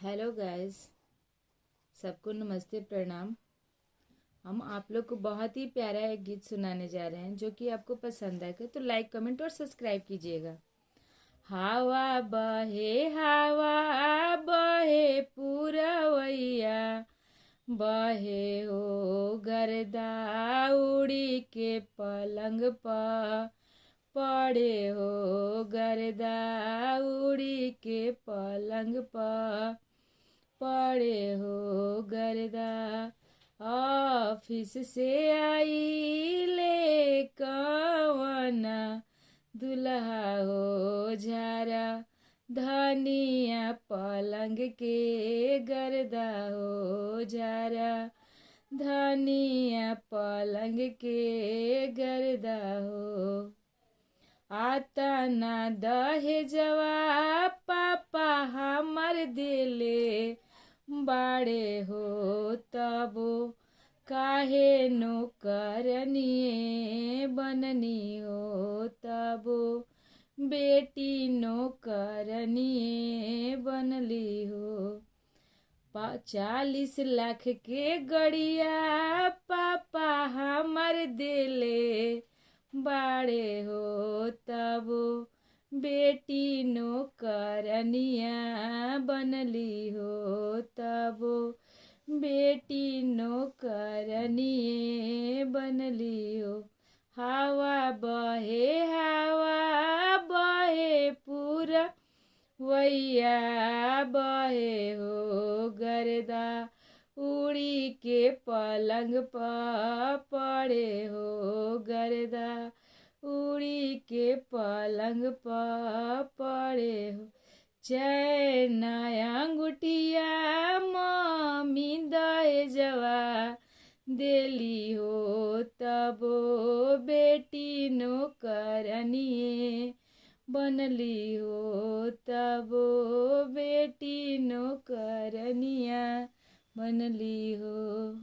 Hello guys, सबको नमस्ते प्रणाम। हम आप लोग को बहुत ही प्यारा एक गीत सुनाने जा रहे हैं जो कि आपको पसंद आएगा, तो लाइक कमेंट और सब्सक्राइब कीजिएगा। हवा बहे पूरवैया, बहे हो गर्दा उड़ी के पलंग पर, पड़े हो गर्दा उड़ी के पलंग पर, पड़े हो गर्दा। ऑफिस से आई ले कवना, दुल्हा हो झारा, धनिया पलंग के गर्दा हो झारा, धनिया पलंग के गर्दा हो। आता ना दहेजवा पापा हमर दिले, बाड़े हो तबो काहे नौकरनिए बननी हो तबो, बेटी नौकरनिए बनली हो। 40 लाख के गड़िया पापा हमर दिले, बाड़े हो तबो बेटी नौकरनिया बनली हो तबो, बेटी नौकरनिए बनली हो। हवा बहे पूरा वैया, बहे हो गर्दा उड़ी के पलंग पर, पड़े हो गर्दा उड़ी के पलंग पर, पड़े हो। चैन अंगूठिया मम्मी दहेजवा देली हो तबो, बेटी नौकरनिए बनली हो तबो, बेटी नौकरनिया बनली हो।